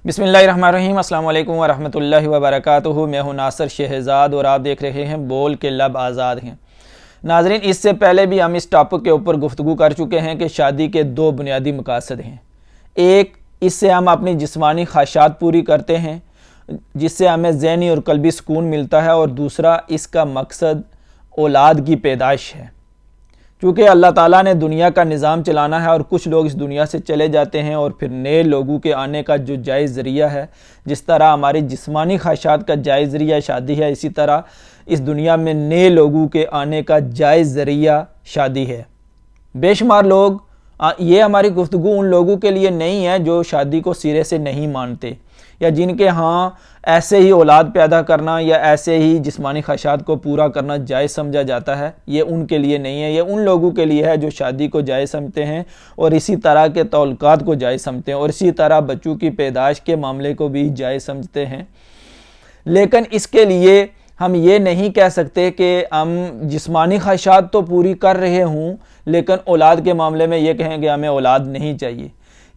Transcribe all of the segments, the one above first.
بسم اللہ الرحمن الرحیم۔ السلام علیکم ورحمۃ اللہ وبرکاتہ۔ میں ہوں ناصر شہزاد اور آپ دیکھ رہے ہیں بول کے لب آزاد ہیں۔ ناظرین، اس سے پہلے بھی ہم اس ٹاپک کے اوپر گفتگو کر چکے ہیں کہ شادی کے دو بنیادی مقاصد ہیں۔ ایک، اس سے ہم اپنی جسمانی خواہشات پوری کرتے ہیں جس سے ہمیں ذہنی اور قلبی سکون ملتا ہے، اور دوسرا اس کا مقصد اولاد کی پیدائش ہے۔ چونکہ اللہ تعالیٰ نے دنیا کا نظام چلانا ہے اور کچھ لوگ اس دنیا سے چلے جاتے ہیں اور پھر نئے لوگوں کے آنے کا جو جائز ذریعہ ہے، جس طرح ہماری جسمانی خواہشات کا جائز ذریعہ شادی ہے، اسی طرح اس دنیا میں نئے لوگوں کے آنے کا جائز ذریعہ شادی ہے۔ بے شمار لوگ، یہ ہماری گفتگو ان لوگوں کے لیے نہیں ہے جو شادی کو سرے سے نہیں مانتے، یا جن کے ہاں ایسے ہی اولاد پیدا کرنا یا ایسے ہی جسمانی خواہشات کو پورا کرنا جائز سمجھا جاتا ہے۔ یہ ان کے لیے نہیں ہے، یہ ان لوگوں کے لیے ہے جو شادی کو جائز سمجھتے ہیں اور اسی طرح کے تعلقات کو جائز سمجھتے ہیں، اور اسی طرح بچوں کی پیدائش کے معاملے کو بھی جائز سمجھتے ہیں۔ لیکن اس کے لیے ہم یہ نہیں کہہ سکتے کہ ہم جسمانی خواہشات تو پوری کر رہے ہوں لیکن اولاد کے معاملے میں یہ کہیں کہ ہمیں اولاد نہیں چاہیے۔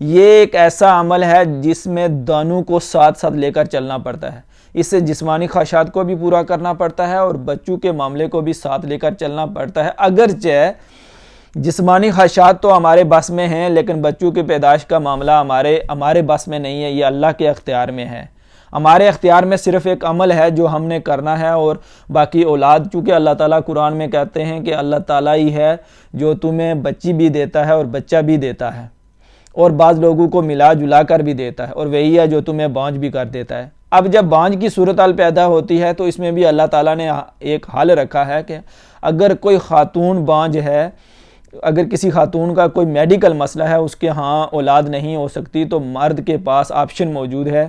یہ ایک ایسا عمل ہے جس میں دونوں کو ساتھ ساتھ لے کر چلنا پڑتا ہے۔ اس سے جسمانی خواہشات کو بھی پورا کرنا پڑتا ہے اور بچوں کے معاملے کو بھی ساتھ لے کر چلنا پڑتا ہے۔ اگرچہ جسمانی خواہشات تو ہمارے بس میں ہیں لیکن بچوں کی پیدائش کا معاملہ ہمارے بس میں نہیں ہے، یہ اللہ کے اختیار میں ہے۔ ہمارے اختیار میں صرف ایک عمل ہے جو ہم نے کرنا ہے، اور باقی اولاد، چونکہ اللہ تعالیٰ قرآن میں کہتے ہیں کہ اللہ تعالیٰ ہی ہے جو تمہیں بچی بھی دیتا ہے اور بچہ بھی دیتا ہے، اور بعض لوگوں کو ملا جلا کر بھی دیتا ہے، اور وہی ہے جو تمہیں بانجھ بھی کر دیتا ہے۔ اب جب بانجھ کی صورتحال پیدا ہوتی ہے تو اس میں بھی اللہ تعالیٰ نے ایک حل رکھا ہے کہ اگر کوئی خاتون بانجھ ہے، اگر کسی خاتون کا کوئی میڈیکل مسئلہ ہے، اس کے ہاں اولاد نہیں ہو سکتی، تو مرد کے پاس آپشن موجود ہے،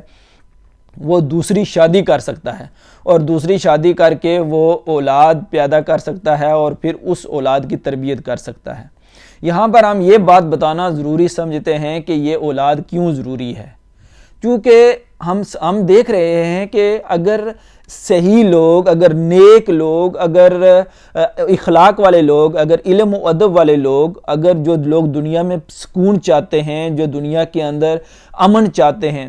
وہ دوسری شادی کر سکتا ہے اور دوسری شادی کر کے وہ اولاد پیدا کر سکتا ہے اور پھر اس اولاد کی تربیت کر سکتا ہے۔ یہاں پر ہم یہ بات بتانا ضروری سمجھتے ہیں کہ یہ اولاد کیوں ضروری ہے، کیونکہ ہم دیکھ رہے ہیں کہ اگر صحیح لوگ، اگر نیک لوگ، اگر اخلاق والے لوگ، اگر علم و ادب والے لوگ، اگر جو لوگ دنیا میں سکون چاہتے ہیں، جو دنیا کے اندر امن چاہتے ہیں،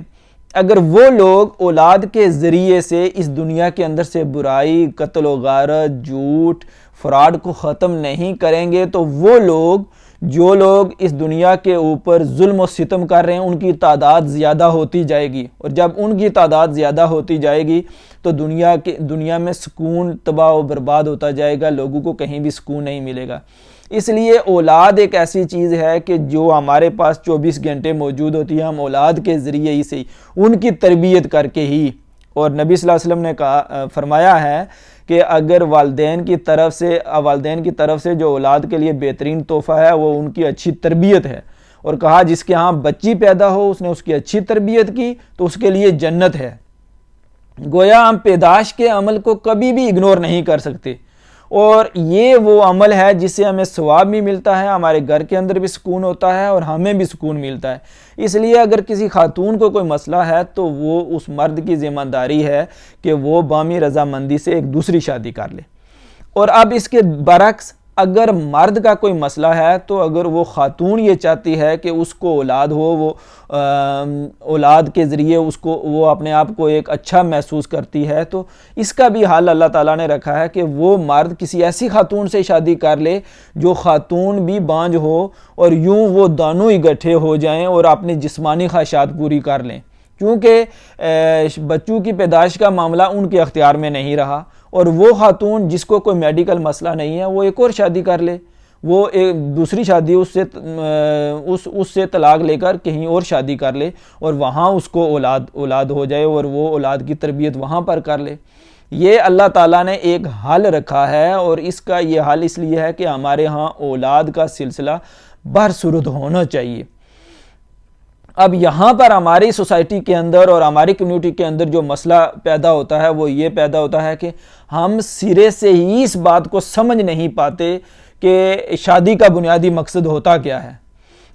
اگر وہ لوگ اولاد کے ذریعے سے اس دنیا کے اندر سے برائی، قتل و غارت، جھوٹ، فراڈ کو ختم نہیں کریں گے، تو وہ لوگ، جو لوگ اس دنیا کے اوپر ظلم و ستم کر رہے ہیں، ان کی تعداد زیادہ ہوتی جائے گی، اور جب ان کی تعداد زیادہ ہوتی جائے گی تو دنیا میں سکون تباہ و برباد ہوتا جائے گا، لوگوں کو کہیں بھی سکون نہیں ملے گا۔ اس لیے اولاد ایک ایسی چیز ہے کہ جو ہمارے پاس 24 گھنٹے موجود ہوتی ہے، ہم اولاد کے ذریعے ہی سے ان کی تربیت کر کے ہی، اور نبی صلی اللہ علیہ وسلم نے فرمایا ہے کہ اگر والدین کی طرف سے جو اولاد کے لیے بہترین تحفہ ہے وہ ان کی اچھی تربیت ہے، اور کہا جس کے ہاں بچی پیدا ہو، اس نے اس کی اچھی تربیت کی تو اس کے لیے جنت ہے۔ گویا ہم پیدائش کے عمل کو کبھی بھی اگنور نہیں کر سکتے، اور یہ وہ عمل ہے جس سے ہمیں ثواب بھی ملتا ہے، ہمارے گھر کے اندر بھی سکون ہوتا ہے اور ہمیں بھی سکون ملتا ہے۔ اس لیے اگر کسی خاتون کو کوئی مسئلہ ہے تو وہ اس مرد کی ذمہ داری ہے کہ وہ بامی رضامندی سے ایک دوسری شادی کر لے۔ اور اب اس کے برعکس اگر مرد کا کوئی مسئلہ ہے تو اگر وہ خاتون یہ چاہتی ہے کہ اس کو اولاد ہو، وہ اولاد کے ذریعے وہ اپنے آپ کو ایک اچھا محسوس کرتی ہے، تو اس کا بھی حل اللہ تعالیٰ نے رکھا ہے کہ وہ مرد کسی ایسی خاتون سے شادی کر لے جو خاتون بھی بانجھ ہو، اور یوں وہ دونوں اکٹھے ہو جائیں اور اپنی جسمانی خواہشات پوری کر لیں، کیونکہ بچوں کی پیدائش کا معاملہ ان کے اختیار میں نہیں رہا، اور وہ خاتون جس کو کوئی میڈیکل مسئلہ نہیں ہے وہ ایک اور شادی کر لے، وہ ایک دوسری شادی اس سے طلاق لے کر کہیں اور شادی کر لے، اور وہاں اس کو اولاد ہو جائے اور وہ اولاد کی تربیت وہاں پر کر لے۔ یہ اللہ تعالیٰ نے ایک حل رکھا ہے، اور اس کا یہ حل اس لیے ہے کہ ہمارے ہاں اولاد کا سلسلہ برسرد ہونا چاہیے۔ اب یہاں پر ہماری سوسائٹی کے اندر اور ہماری کمیونٹی کے اندر جو مسئلہ پیدا ہوتا ہے وہ یہ پیدا ہوتا ہے کہ ہم سرے سے ہی اس بات کو سمجھ نہیں پاتے کہ شادی کا بنیادی مقصد ہوتا کیا ہے۔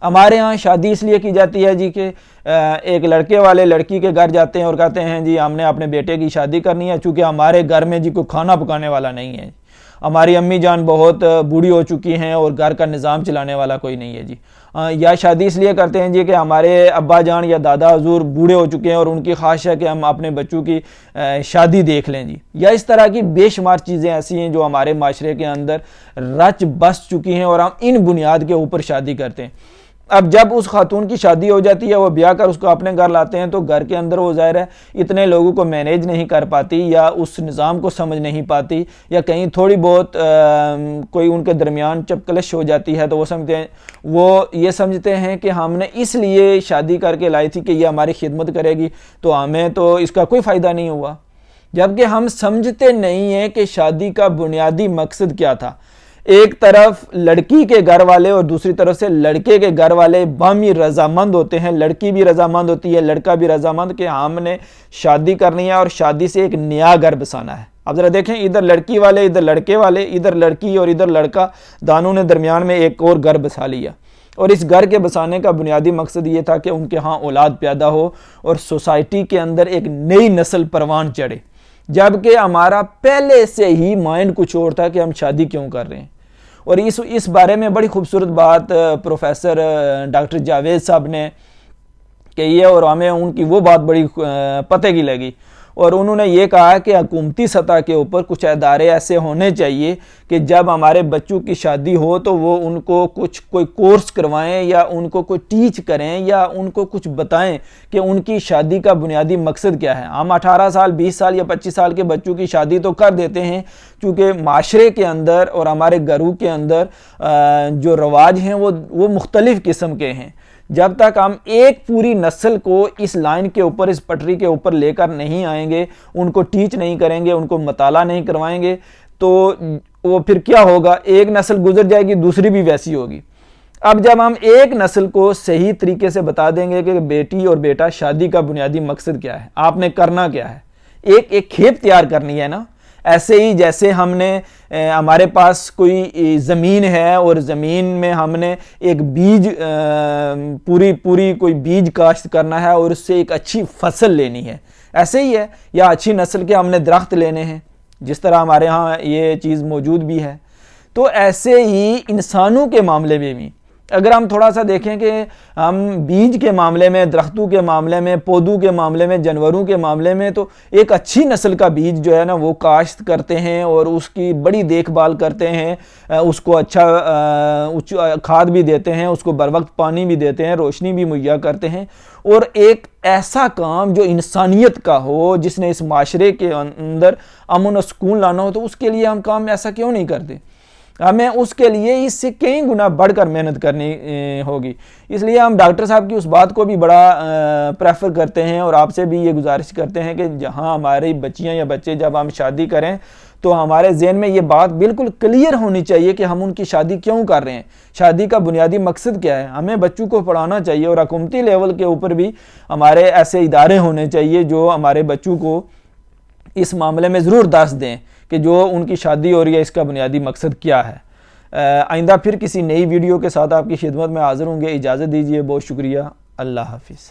ہمارے ہاں شادی اس لیے کی جاتی ہے کہ ایک لڑکے والے لڑکی کے گھر جاتے ہیں اور کہتے ہیں ہم نے اپنے بیٹے کی شادی کرنی ہے، چونکہ ہمارے گھر میں کوئی کھانا پکانے والا نہیں ہے، ہماری امی جان بہت بوڑھی ہو چکی ہیں اور گھر کا نظام چلانے والا کوئی نہیں ہے جی، یا شادی اس لیے کرتے ہیں جی کہ ہمارے ابا جان یا دادا حضور بوڑھے ہو چکے ہیں اور ان کی خواہش ہے کہ ہم اپنے بچوں کی شادی دیکھ لیں جی، یا اس طرح کی بے شمار چیزیں ایسی ہیں جو ہمارے معاشرے کے اندر رچ بس چکی ہیں اور ہم ان بنیاد کے اوپر شادی کرتے ہیں۔ اب جب اس خاتون کی شادی ہو جاتی ہے، وہ بیاہ کر اس کو اپنے گھر لاتے ہیں، تو گھر کے اندر وہ ظاہر ہے اتنے لوگوں کو مینیج نہیں کر پاتی، یا اس نظام کو سمجھ نہیں پاتی، یا کہیں تھوڑی بہت کوئی ان کے درمیان چپکلش ہو جاتی ہے، تو وہ یہ سمجھتے ہیں کہ ہم نے اس لیے شادی کر کے لائی تھی کہ یہ ہماری خدمت کرے گی، تو ہمیں تو اس کا کوئی فائدہ نہیں ہوا، جبکہ ہم سمجھتے نہیں ہیں کہ شادی کا بنیادی مقصد کیا تھا۔ ایک طرف لڑکی کے گھر والے اور دوسری طرف سے لڑکے کے گھر والے باہمی رضامند ہوتے ہیں، لڑکی بھی رضامند ہوتی ہے، لڑکا بھی رضامند کہ ہم نے شادی کرنی ہے اور شادی سے ایک نیا گھر بسانا ہے۔ اب ذرا دیکھیں، ادھر لڑکی والے، ادھر لڑکے والے، ادھر لڑکی اور ادھر لڑکا، دونوں نے درمیان میں ایک اور گھر بسا لیا، اور اس گھر کے بسانے کا بنیادی مقصد یہ تھا کہ ان کے ہاں اولاد پیدا ہو اور سوسائٹی کے اندر ایک نئی نسل پروان چڑھے، جبکہ ہمارا پہلے سے ہی مائنڈ کچھ اور تھا کہ ہم شادی کیوں کر رہے ہیں۔ اور اس بارے میں بڑی خوبصورت بات پروفیسر ڈاکٹر جاوید صاحب نے کہی ہے، اور ہمیں ان کی وہ بات بڑی پتے کی لگی، اور انہوں نے یہ کہا کہ حکومتی سطح کے اوپر کچھ ادارے ایسے ہونے چاہیے کہ جب ہمارے بچوں کی شادی ہو تو وہ ان کو کوئی کورس کروائیں، یا ان کو کوئی ٹیچ کریں، یا ان کو کچھ بتائیں کہ ان کی شادی کا بنیادی مقصد کیا ہے۔ ہم 18 سال 20 سال یا 25 سال کے بچوں کی شادی تو کر دیتے ہیں، چونکہ معاشرے کے اندر اور ہمارے گھروں کے اندر جو رواج ہیں وہ مختلف قسم کے ہیں۔ جب تک ہم ایک پوری نسل کو اس لائن کے اوپر، اس پٹری کے اوپر لے کر نہیں آئیں گے، ان کو ٹیچ نہیں کریں گے، ان کو مطالعہ نہیں کروائیں گے، تو وہ پھر کیا ہوگا؟ ایک نسل گزر جائے گی، دوسری بھی ویسی ہوگی۔ اب جب ہم ایک نسل کو صحیح طریقے سے بتا دیں گے کہ بیٹی اور بیٹا شادی کا بنیادی مقصد کیا ہے، آپ نے کرنا کیا ہے، ایک کھیپ تیار کرنی ہے نا، ایسے ہی جیسے ہم نے ہمارے پاس کوئی زمین ہے اور زمین میں ہم نے ایک بیج پوری کوئی بیج کاشت کرنا ہے اور اس سے ایک اچھی فصل لینی ہے، ایسے ہی ہے، یا اچھی نسل کے ہم نے درخت لینے ہیں، جس طرح ہمارے ہاں یہ چیز موجود بھی ہے۔ تو ایسے ہی انسانوں کے معاملے میں بھی اگر ہم تھوڑا سا دیکھیں کہ ہم بیج کے معاملے میں، درختوں کے معاملے میں، پودوں کے معاملے میں، جانوروں کے معاملے میں، تو ایک اچھی نسل کا بیج جو ہے نا وہ کاشت کرتے ہیں اور اس کی بڑی دیکھ بھال کرتے ہیں، اس کو اچھا کھاد بھی دیتے ہیں، اس کو بر وقت پانی بھی دیتے ہیں، روشنی بھی مہیا کرتے ہیں، اور ایک ایسا کام جو انسانیت کا ہو، جس نے اس معاشرے کے اندر امن و سکون لانا ہو، تو اس کے لیے ہم کام ایسا کیوں نہیں کرتے؟ ہمیں اس کے لیے اس سے کئی گنا بڑھ کر محنت کرنی ہوگی۔ اس لیے ہم ڈاکٹر صاحب کی اس بات کو بھی بڑا پریفر کرتے ہیں، اور آپ سے بھی یہ گزارش کرتے ہیں کہ جہاں ہماری بچیاں یا بچے جب ہم شادی کریں تو ہمارے ذہن میں یہ بات بالکل کلیئر ہونی چاہیے کہ ہم ان کی شادی کیوں کر رہے ہیں، شادی کا بنیادی مقصد کیا ہے۔ ہمیں بچوں کو پڑھانا چاہیے، اور حکومتی لیول کے اوپر بھی ہمارے ایسے ادارے ہونے چاہیے جو ہمارے بچوں کو اس معاملے میں ضرور دس دیں کہ جو ان کی شادی ہو رہی ہے اس کا بنیادی مقصد کیا ہے۔ آئندہ پھر کسی نئی ویڈیو کے ساتھ آپ کی خدمت میں حاضر ہوں گے۔ اجازت دیجیے، بہت شکریہ، اللہ حافظ۔